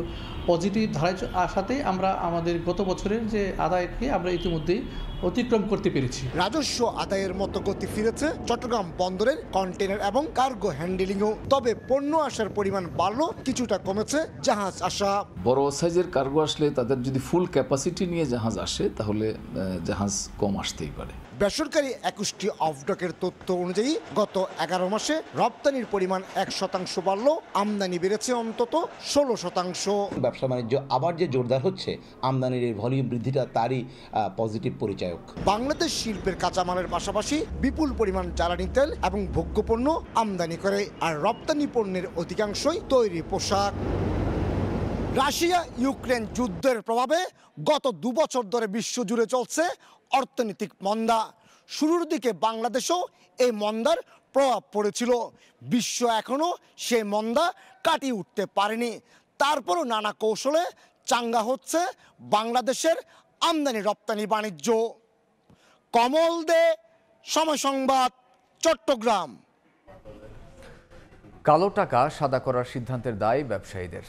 পজিটিভ ধারায় আসাতে আমরা আমাদের গত বছরের যে আদায়কে আমরা ইতিমধ্যেই অতিক্রম করতে পেরেছি। রাজস্ব আদায়ের মতো গতি ফিরেছে চট্টগ্রাম বন্দরের কন্টেনার এবং কার্গো হ্যান্ডেলিংও। তবে পণ্য আসার পরিমাণ বাড়লো, কিছুটা কমেছে জাহাজ আসা। বড় সাইজের কার্গো আসলে তাদের যদি ফুল ক্যাপাসিটি নিয়ে জাহাজ আসে তাহলে জাহাজ কম আসতেই পারে। বেসরকারি 21টি অফডকের তথ্য অনুযায়ী গত 11 মাসে রপ্তানির পরিমাণ 1% বাড়লো, আমদানি বেড়েছে অন্তত 16%। ব্যবসা বাণিজ্য আবার যে জোরদার হচ্ছে, আমদানির এই ভলিউম বৃদ্ধিটা তারই পজিটিভ পরিচায়ক। বাংলাদেশ শিল্পের কাঁচামালের পাশাপাশি বিপুল পরিমাণ জ্বালানি তেল এবং ভোগ্যপণ্য আমদানি করে, আর রপ্তানি পণ্যের অধিকাংশই তৈরি পোশাক। রাশিয়া ইউক্রেন যুদ্ধের প্রভাবে গত 2 বছর ধরে বিশ্বজুড়ে চলছে অর্থনৈতিক মন্দা। শুরুর দিকে বাংলাদেশেও এই মন্দার প্রভাব পড়েছিল। বিশ্ব এখনও সেই মন্দা কাটিয়ে উঠতে পারেনি। তারপরও নানা কৌশলে চাঙ্গা হচ্ছে বাংলাদেশের আমদানি রপ্তানি বাণিজ্য। কমল দে, সময় সংবাদ, চট্টগ্রাম। কালো টাকা সাদা করার সিদ্ধান্তের দায় ব্যবসায়ীদের।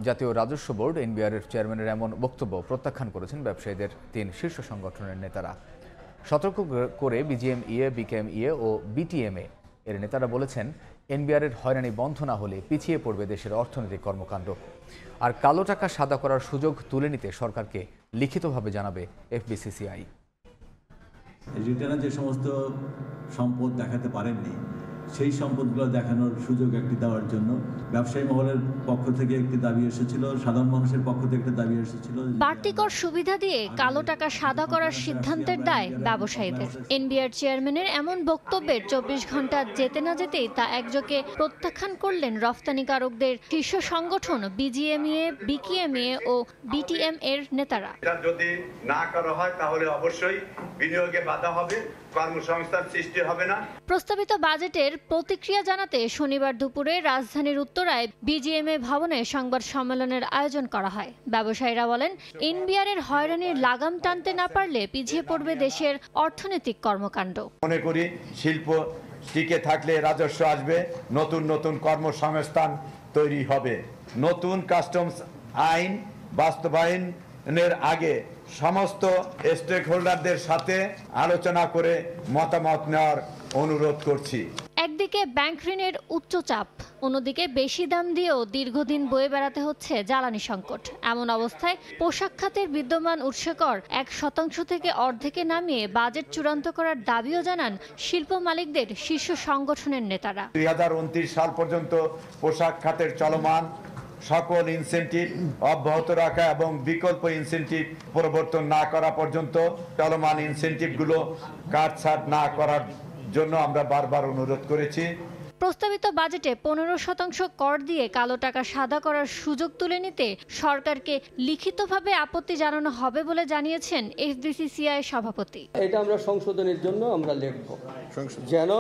জাতীয় রাজস্ব বোর্ড এনবিআর-এর চেয়ারম্যানের এমন বক্তব্য প্রত্যাখ্যান করেছেন ব্যবসায়ীদের 3 শীর্ষ সংগঠনের নেতারা। সতর্ক করে বিজিএমইএ, বিকেএমইএ ও বিটিএমএ এর নেতারা বলেছেন, এনবিআর-এর হয়রানি বন্ধ না হলে পিছিয়ে পড়বে দেশের অর্থনৈতিক কর্মকাণ্ড। আর কালো টাকা সাদা করার সুযোগ তুলে নিতে সরকারকে লিখিতভাবে জানাবে এফবিসিসিআই। রিটার্নে যে সমস্ত সম্পদ দেখাতে পারেননি সেই সম্পদগুলো দেখানোর সুযোগ একটি দেওয়ার জন্য ব্যবসায়ী মহলের পক্ষ থেকে একটি দাবি এসেছিল, সাধারণ মানুষের পক্ষ থেকে একটি দাবি এসেছিল। বাড়তি কর সুবিধা দিয়ে কালো টাকা সাদা করার সিদ্ধান্তের দায় ব্যবসায়ীদের। এনবিআর চেয়ারম্যানের এমন বক্তব্যের 24 ঘন্টা যেতে না যেতেই তা একযোগে প্রত্যাখ্যান করলেন রফতানিকারকদের শীর্ষ সংগঠন বিজিএমইএ, বিকিএমইএ ও বিটিএম এর নেতারা। এটা যদি না করা হয় তাহলে অবশ্যই বিনিয়োগে বাধা হবে, কর্মসংস্থান সৃষ্টি হবে না। প্রস্তাবিত বাজেটের প্রতিক্রিয়া জানাতে শনিবার দুপুরে রাজধানীর উত্তরায় বিজিএমএ ভবনে সংবাদ সম্মেলনের আয়োজন করা হয়। ব্যবসায়ীরা বলেন, এনবিআর এর হয়রানির লাগাম টানতে না পারলে পিছিয়ে পড়বে দেশের অর্থনৈতিক কর্মকাণ্ড। মনে করি শিল্প টিকে থাকলে রাজস্ব আসবে, নতুন নতুন কর্মসংস্থান তৈরি হবে। নতুন কাস্টমস আইন বাস্তবায়নের আগে সমস্ত স্টেক হোল্ডারদের সাথে আলোচনা করে মতামত নেওয়ার অনুরোধ করছি। একদিকে ব্যাংক ঋণের উচ্চ চাপ, অন্যদিকে বেশি দাম দিয়েও দীর্ঘদিন বয়ে বেড়াতে হচ্ছে জ্বালানি সংকট। এমন অবস্থায় পোশাক খাতের বিদ্যমান উৎসকর 1% থেকে অর্ধেকে নামিয়ে বাজেট চূড়ান্ত করার দাবিও জানান শিল্প মালিকদের শীর্ষ সংগঠনের নেতারা। 2029 সাল পর্যন্ত পোশাক খাতের চলমান সকল ইনসেন্টিভ অব্যাহত রাখা এবং বিকল্প ইনসেন্টিভ পরিবর্তন না করা পর্যন্ত চলমান ইনসেন্টিভগুলো কাটছাঁট না করার জন্য আমরা বারবার অনুরোধ করেছি। প্রস্তাবিত বাজেটে 15% কর দিয়ে কালো টাকা সাদা করার সুযোগ তুলে নিতে সরকারকে লিখিতভাবে আপত্তি জানানো হবে বলে জানিয়েছেন এফবিসিসিআই সভাপতি। এটা আমরা সংশোধনের জন্য আমরা লিখব, যেন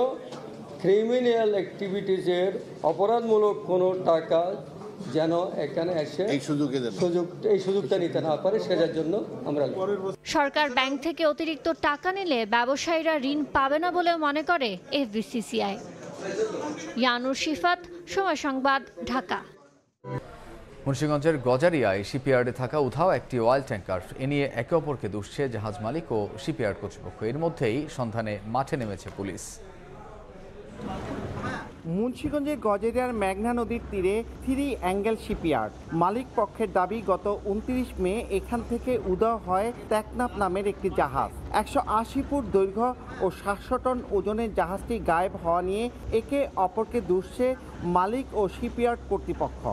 ক্রিমিনাল অ্যাক্টিভিটিজের অপরাধমূলক কোনো টাকা যেন এখানে এসে এই সুযোগটা নিতে না পারে, সেটার জন্য আমরা। সরকার ব্যাংক থেকে অতিরিক্ত টাকা নিলে ব্যবসায়ীরা ঋণ পাবে না বলেও মনে করে এফবিসিসিআই। ইয়ানুর শিফাত, সময় সংবাদ, ঢাকা। মুন্সিগঞ্জের গজারিয়ায় শিপইয়ার্ডে থাকা উধাও একটি অয়েল ট্যাঙ্কার, এ নিয়ে একে অপরকে দুষছে জাহাজ মালিক ও শিপইয়ার্ড কর্তৃপক্ষ। এর মধ্যেই সন্ধানে মাঠে নেমেছে পুলিশ। মুন্সিগঞ্জের গজারিয়ার মেঘনা নদীর তীরে 3 অ্যাঙ্গেল শিপইয়ার্ড মালিক পক্ষের দাবি, গত 29 মে এখান থেকে উধাও হয় টেকনাফ নামের একটি জাহাজ। 180 ফুট দৈর্ঘ্য ও 700 টন ওজনের জাহাজটি গায়েব হওয়া নিয়ে একে অপরকে দুষছে মালিক ও শিপইয়ার্ড কর্তৃপক্ষ।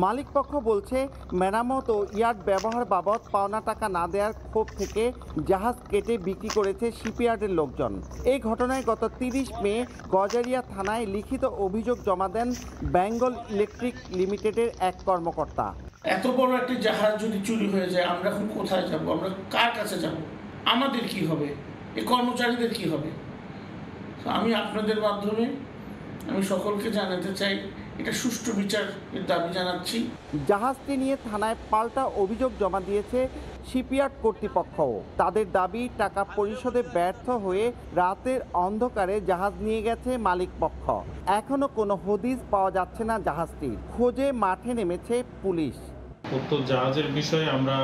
মালিক পক্ষ বলছে, মেরামত ও ইয়ার্ড ব্যবহার বাবদ পাওনা টাকা না দেওয়ার ক্ষোভ থেকে জাহাজ কেটে বিক্রি করেছে শিপইয়ার্ডের লোকজন। এই ঘটনায় গত 30 মে গজারিয়া থানায় লিখিত অভিযোগ জমা দেন বেঙ্গল ইলেকট্রিক লিমিটেডের এক কর্মকর্তা। এত বড় একটি জাহাজ যদি চুরি হয়ে যায়, আমরা এখন কোথায় যাব? আমরা কার কাছে যাব? আমাদের কি হবে? এই কর্মচারীদের কি হবে? আমি আপনাদের মাধ্যমে আমি সকলকে জানাতে চাই, এটা সুষ্ঠু বিচারের দাবি জানাচ্ছি। জাহাজটি নিয়ে থানায় পাল্টা অভিযোগ জমা দিয়েছে শিপইয়ার্ড কর্তৃপক্ষও। তাদের দাবি, টাকা পরিশোধে ব্যর্থ হয়ে রাতের অন্ধকারে জাহাজ নিয়ে গেছে মালিক পক্ষ। এখনো কোনো হদিস পাওয়া যাচ্ছে না জাহাজটির। খোঁজে মাঠে নেমেছে পুলিশ। উক্ত জাহাজের বিষয়ে আমরা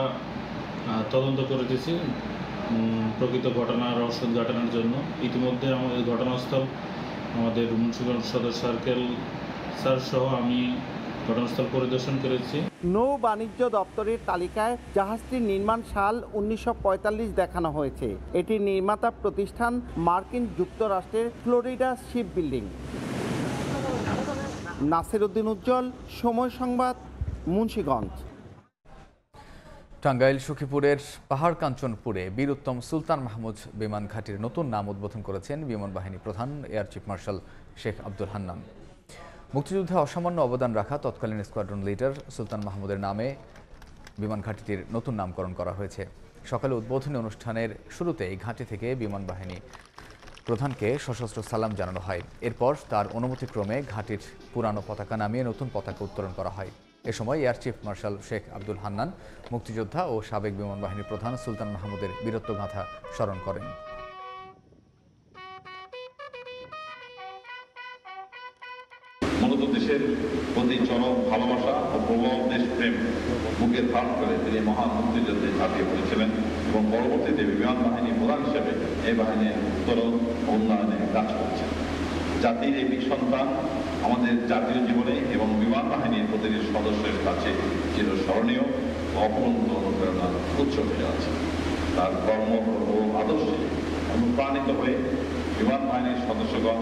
তদন্ত করেছি প্রকৃত ঘটনার রহস্য ঘটানোর জন্য। ইতিমধ্যে আমাদের ঘটনাস্থল আমাদের মুন্সিগঞ্জ সদর সার্কেল স্যার সহ আমি ঘটনাস্থল পরিদর্শন করেছি। নৌ বাণিজ্য দপ্তরের তালিকায় জাহাজটির নির্মাণ সাল 1945 দেখানো হয়েছে। এটির নির্মাতা প্রতিষ্ঠান মার্কিন যুক্তরাষ্ট্রের Florida ship building. Nasir Uddin Ujjal, Somoy Songbad, Munshiganj. Tangail সখীপুরের পাহাড় কাঞ্চনপুরে বীর উত্তম সুলতান মাহমুদ বিমান ঘাঁটির নতুন নাম উদ্বোধন করেছেন বিমান বাহিনী প্রধান air chief marshal Sheikh Abdul Hannan. মুক্তিযুদ্ধে অসামান্য অবদান রাখা তৎকালীন স্কোয়াড্রন লিডার সুলতান মাহমুদের নামে বিমান ঘাঁটিটির নতুন নামকরণ করা হয়েছে। সকালে উদ্বোধনী অনুষ্ঠানের শুরুতে এই ঘাঁটি থেকে বিমান বাহিনী প্রধানকে সশস্ত্র সালাম জানানো হয়। এরপর তার অনুমতিক্রমে ঘাঁটির পুরানো পতাকা নামিয়ে নতুন পতাকা উত্তোলন করা হয়। এ সময় air chief marshal Sheikh Abdul Hannan মুক্তিযোদ্ধা ও সাবেক বিমান বাহিনী প্রধান সুলতান মাহমুদের বীরত্বগাথা স্মরণ করেন। মূলত দেশের প্রতি চরম ভালোবাসা ও প্রবল দেশপ্রেম বুকে ধারণ করে তিনি মহান মুক্তিযুদ্ধে ঝাঁপিয়ে পড়েছিলেন এবং পরবর্তীতে বিমান বাহিনী প্রধান হিসেবে এই বাহিনীর উত্তরণ উন্নয়নে কাজ করছেন। জাতির এই সন্তান আমাদের জাতীয় জীবনে এবং বিমান বাহিনীর প্রতিটি সদস্যের কাছে চিরস্মরণীয় ও অপূর্ব অনুপ্রেরণার উৎস হয়ে আছে। তার কর্ম ও আদর্শে অনুপ্রাণিত হয়ে বিমান বাহিনীর সদস্যগণ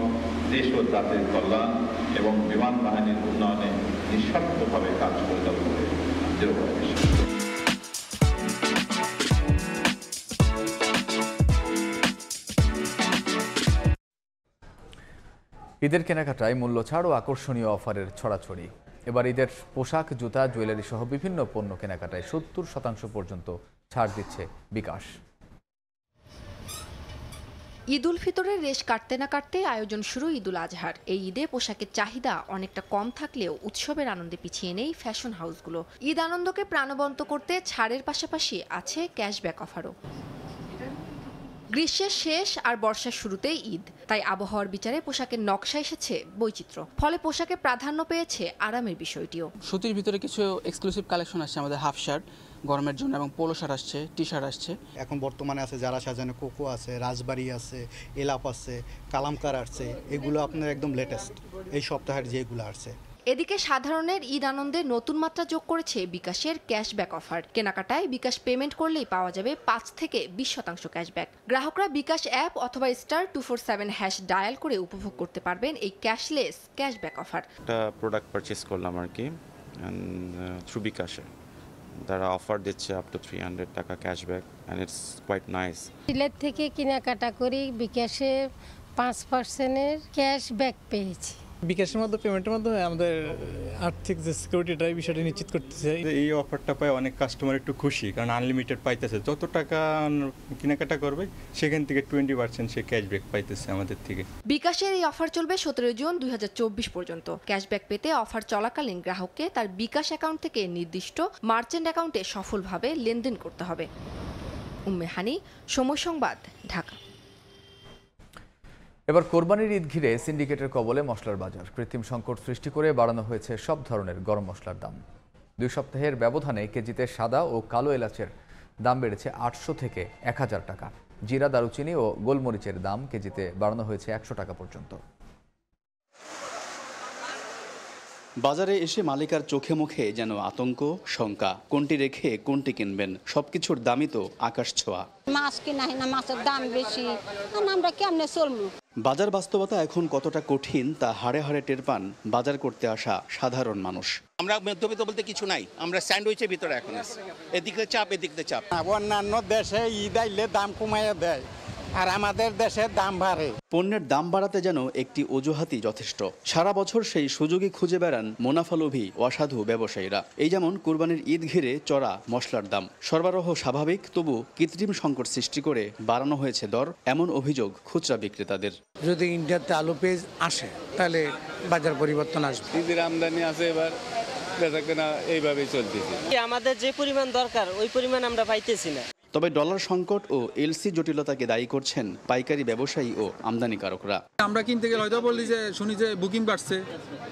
দেশ ও জাতির কল্যাণ এবং বিমান বাহিনীর উন্নয়নে নিঃস্বার্থভাবে কাজ করে যাবে বলে দৃঢ়ভাবে বিশ্বাস করি। ঈদের কেনাকাটায় মূল্য ছাড় ও আকর্ষণীয় অফারের ছড়াছড়ি। এবার ঈদের পোশাক, জুতা, জুয়েলারি সহ বিভিন্ন পণ্য কেনাকাটায় 70% পর্যন্ত ছাড় দিচ্ছে বিকাশ। ঈদ উল ফিতরের রেশ কাটতে না কাটতে আয়োজন শুরু ঈদ উল আজহার। এই ঈদে পোশাকের চাহিদা অনেকটা কম থাকলেও উৎসবের আনন্দে পিছিয়ে নেই ফ্যাশন হাউসগুলো। ঈদ আনন্দকে প্রাণবন্ত করতে ছাড়ের পাশাপাশি আছে ক্যাশব্যাক অফারও। গ্রীষ্মের শেষ আর বর্ষার শুরুতেই ঈদ, তাই আবহাওয়ার বিচারে পোশাকের নকশা এসেছে বৈচিত্র্য। ফলে পোশাকে প্রাধান্য পেয়েছে আরামের বিষয়টিও। সুতির ভিতরে কিছু এক্সক্লুসিভ কালেকশন আসছে, আমাদের হাফ শার্ট গরমের জন্য এবং পোলো শার্ট আসছে, টি শার্ট আসছে। এখন বর্তমানে আছে যারা সাজানো কোকো আছে, রাজবাড়ি আছে, এলাপ আছে, কালামকার আছে, এগুলো আপনার একদম লেটেস্ট এই সপ্তাহের যেগুলো আসছে। এদিকে সাধারণের ঈদ আনন্দে নতুন মাত্রা যোগ করেছে বিকাশের ক্যাশব্যাক অফার। কেনাকাটায় বিকাশ পেমেন্ট করলেই পাওয়া যাবে 5 থেকে 20% ক্যাশব্যাক। গ্রাহকরা বিকাশ অ্যাপ অথবা *247# ডায়াল করে উপভোগ করতে পারবেন এই ক্যাশলেস ক্যাশব্যাক অফার। একটা প্রোডাক্ট পারচেজ করলাম আর কি থ্রু বিকাশে, তারা অফার দিচ্ছে আপ টু 300 টাকা cashback and it's quite nice. Sylhet থেকে কেনাকাটা করি, বিকাশে 5% ক্যাশব্যাক পেয়েছি। বিকাশের মধ্যে পেমেন্টের মাধ্যমে আমাদের আর্থিক যে সিকিউরিটিটা এই বিষয়টা নিশ্চিত করতেছে। এই অফারটা পায় অনেক কাস্টমার একটু খুশি, কারণ আনলিমিটেড পাইতেছে। যত টাকা কেনাকাটা করবে সেখান থেকে 20% সে ক্যাশব্যাক পাইতেছে আমাদের থেকে। বিকাশের এই অফার চলবে 17 জুন 2024 পর্যন্ত। ক্যাশব্যাক পেতে অফার চলাকালীন গ্রাহককে তার বিকাশ অ্যাকাউন্ট থেকে নির্দিষ্ট মার্চেন্ট অ্যাকাউন্টে সফলভাবে লেনদেন করতে হবে। উম্মে হানি, সময় সংবাদ, ঢাকা। এবার কোরবানির ঈদ ঘিরে সিন্ডিকেটের কবলে মশলার বাজার। কৃত্রিম সংকট সৃষ্টি করে বাড়ানো হয়েছে সব ধরনের গরম মশলার দাম। 2 সপ্তাহের ব্যবধানে কেজিতে সাদা ও কালো এলাচের দাম বেড়েছে 800 থেকে 1000 টাকা। জিরা, দারুচিনি ও গোলমরিচের দাম কেজিতে বাড়ানো হয়েছে 100 টাকা পর্যন্ত। বাজারে এসে মালিকার চোখে মুখে যেন আতঙ্ক, শঙ্কা। কোনটি রেখে কোনটি কিনবেন, সবকিছুর দামই তো আকাশ ছোঁয়া। মাছ কিনা হয় না, মাছের দাম বেশি, আমরা কেমনে চলবো? বাজার বাস্তবতা এখন কতটা কঠিন তা হাড়ে হাড়ে টের পান বাজার করতে আসা সাধারণ মানুষ। আমরা মধ্যবিত্ত বলতে কিছু নাই, আমরা স্যান্ডউইচের ভিতরে এখন আছি। এদিকে চাপ, এদিকে চাপ। অন্যান্য দেশে ঈদ আইলে দাম কমাইয়া দেয়, আর আমাদের দেশে দাম বাড়ে। পণ্যের দাম বাড়াতে যেন একটি অজুহাতই যথেষ্ট। সারা বছর সেই সুযোগই খুঁজে বেড়ান মুনাফালোভী অসাধু ব্যবসায়ীরা। এই যেমন কুরবানির ঈদ ঘিরে চড়া মশলার দাম। সরবরাহ স্বাভাবিক, তবু কৃত্রিম সংকট সৃষ্টি করে বাড়ানো হয়েছে দর, এমন অভিযোগ খুচরা বিক্রেতাদের। যদি ইন্ডিয়াতে আলু পেঁয়াজ আসে তাহলে বাজার পরিবর্তন আসবে। ঈদের আমদানি আছে, এবার বেচা কেনা এইভাবেই চলতেছে। আমাদের যে পরিমাণ দরকার ওই পরিমাণ আমরা পাইতেছি না। তবে ডলার সংকট ও এলসি জটিলতাকে দায়ী করছেন পাইকারি ব্যবসায়ী ও আমদানিকারকরা। আমরা কিনতে গেলে হয়তো বলি যে শুনি যে বুকিং বাড়ছে,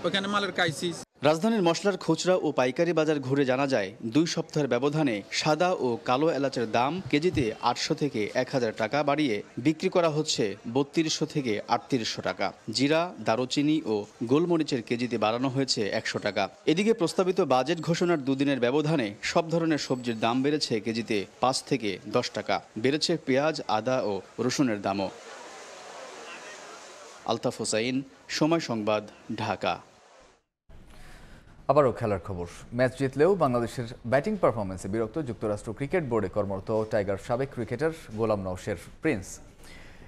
ওখানে মালের ক্রাইসিস। রাজধানীর মশলার খুচরা ও পাইকারি বাজার ঘুরে জানা যায় 2 সপ্তাহের ব্যবধানে সাদা ও কালো এলাচের দাম কেজিতে 800 থেকে 1000 টাকা বাড়িয়ে বিক্রি করা হচ্ছে 3200 থেকে 3800 টাকা। জিরা, দারুচিনি ও গোলমরিচের কেজিতে বাড়ানো হয়েছে 100 টাকা। এদিকে প্রস্তাবিত বাজেট ঘোষণার 2 দিনের ব্যবধানে সব ধরনের সবজির দাম বেড়েছে কেজিতে 5 থেকে 10 টাকা। বেড়েছে পেঁয়াজ, আদা ও রসুনের দামও। আলতাফ হোসাইন, সময় সংবাদ, ঢাকা। আবারও খেলার খবর। ম্যাচ জিতলেও বাংলাদেশের ব্যাটিং পারফরমেন্সে বিরক্ত যুক্তরাষ্ট্র ক্রিকেট বোর্ডে কর্মরত টাইগার সাবেক ক্রিকেটার গোলাম নওশের প্রিন্স।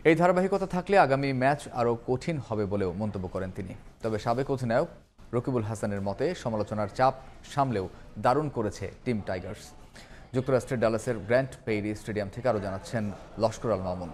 এই ধারাবাহিকতা থাকলে আগামী ম্যাচ আরও কঠিন হবে বলেও মন্তব্য করেন তিনি। তবে সাবেক অধিনায়ক রকিবুল হাসানের মতে সমালোচনার চাপ সামলেও দারুণ করেছে টিম টাইগার্স। যুক্তরাষ্ট্রের ডালাসের গ্র্যান্ট পেইরি স্টেডিয়াম থেকে আরও জানাচ্ছেন লস্কর আল মামুন।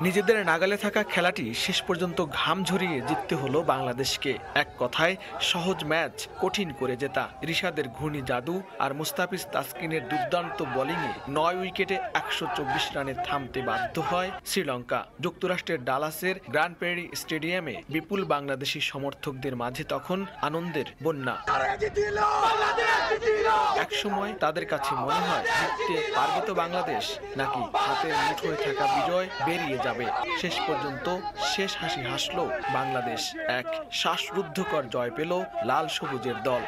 নিজেদের নাগালে থাকা খেলাটি শেষ পর্যন্ত ঘাম ঝরিয়ে জিততে হলো বাংলাদেশকে। এক কথায় সহজ ম্যাচ কঠিন করে জেতা। রিশাদের ঘূর্ণি জাদু আর মুস্তাফিজ তাসকিনের দুর্দান্ত বোলিংয়ে 9 উইকেটে 124 রানে থামতে বাধ্য হয় শ্রীলঙ্কা। যুক্তরাষ্ট্রের ডালাসের গ্র্যান্ড পেরি স্টেডিয়ামে বিপুল বাংলাদেশি সমর্থকদের মাঝে তখন আনন্দের বন্যা। একসময় তাদের কাছে মনে হয় জিততে পারবে তো বাংলাদেশ, নাকি হাতের মুঠোয় থাকা বিজয় বেরিয়ে যাবে। শেষ পর্যন্ত শেষ হাসি হাসলো বাংলাদেশ। এক শ্বাসরুদ্ধকর জয় পেল লাল সবুজের দল।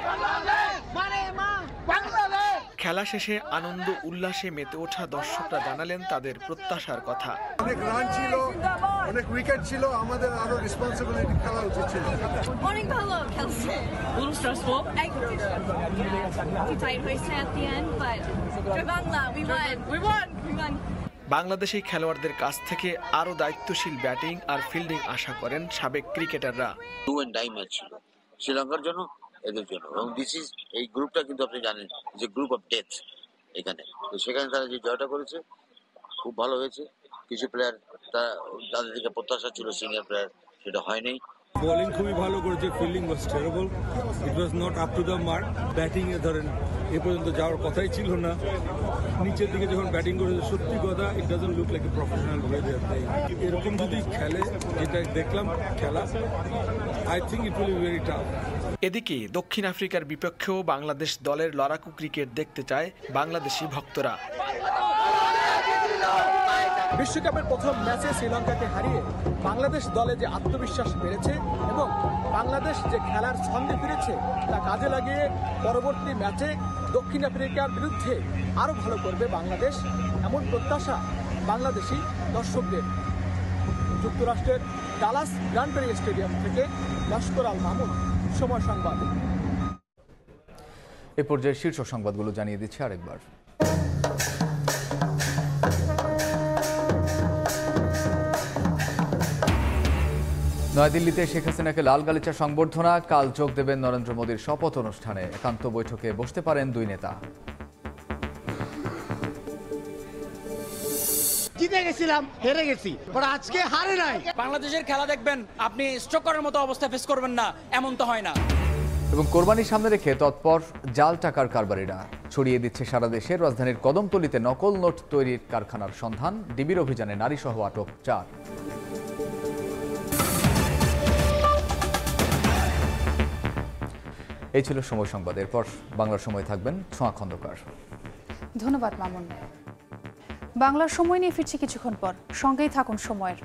খেলা শেষে আনন্দ উল্লাসে মেতে ওঠা দর্শকরা জানালেন তাদের প্রত্যাশার কথা। অনেক রান ছিল, অনেক উইকেট ছিল, আমাদের আরো রেসপন্সিবিলিটি খেলা উচিত ছিল। অনেক ভালো খেলছে, little stressful, tight হয়েছে at the end, but Bangla we won. Bangladeshi খেলোয়াড়দের কাছ থেকে আরও দায়িত্বশীল ব্যাটিং আর ফিল্ডিং আশা করেন সাবেক ক্রিকেটাররা। ডু এন্ড ডাই ম্যাচ ছিল শ্রীলঙ্কার জন্য, এদের জন্য, এবং এই গ্রুপটা কিন্তু আপনি জানেন যে গ্রুপ অফ ডেথ এখানে, তো সেখানে তারা যে জয়টা করেছে খুব ভালো হয়েছে। কিছু প্লেয়ার তাদের দিকে প্রত্যাশা ছিল সিনিয়র প্লেয়ার, সেটা হয়নি। বোলিং খুবই ভালো করেছে, fielding was terrible, it was not up to the mark. Batting এ ধরেন এ পর্যন্ত যাওয়ার কথাই ছিল না, নিচের দিকে যখন ব্যাটিং করেছে সত্যি কথা it doesn't look like a professional way they are playing. এরকম যদি খেলে, যেটা দেখলাম খেলা, I think it will be very tough. এদিকে দক্ষিণ আফ্রিকার বিপক্ষেও বাংলাদেশ দলের লড়াকু ক্রিকেট দেখতে চায় বাংলাদেশি ভক্তরা। বিশ্বকাপের প্রথম ম্যাচে শ্রীলঙ্কাকে হারিয়ে বাংলাদেশ দলে যে আত্মবিশ্বাস বেড়েছে এবং বাংলাদেশ যে খেলার ছন্দে ফিরেছে তা কাজে লাগিয়ে পরবর্তী ম্যাচে দক্ষিণ আফ্রিকার বিরুদ্ধে আরও ভালো করবে বাংলাদেশ, এমন প্রত্যাশা বাংলাদেশি দর্শকদের। যুক্তরাষ্ট্রের ডালাস গ্র্যান্ড প্যারি স্টেডিয়াম থেকে লস্কর আল মামুন, সময় সংবাদ। এ পর্যায়ে শীর্ষ সংবাদগুলো জানিয়ে দিচ্ছে আরেকবার। নয়াদিল্লিতে শেখ হাসিনাকে লাল গালিচা সংবর্ধনা। কাল যোগ দেবেন নরেন্দ্র মোদীর শপথ অনুষ্ঠানে। একান্ত বৈঠকে বসতে পারেন দুই নেতা। জিতে গেছিলাম, হেরে গেছি, আজকে হারে নাই। বাংলাদেশের খেলা দেখবেন, আপনি স্ট্রোক করার মতো অবস্থা ফেস করবেন না, এমন তো হয় না। এবং কোরবানির সামনে রেখে তৎপর জাল টাকার কারবারিরা। ছড়িয়ে দিচ্ছে সারা দেশে। রাজধানীর কদমতলীতে নকল নোট তৈরির কারখানার সন্ধান। ডিবির অভিযানে নারীসহ আটক 4। এই ছিল সময় সংবাদ। এরপর বাংলার সময় থাকবেন ছোঁয়া খন্দকার। ধন্যবাদ মামুন। বাংলার সময় নিয়ে ফিরছি কিছুক্ষণ পর, সঙ্গেই থাকুন সময়ের।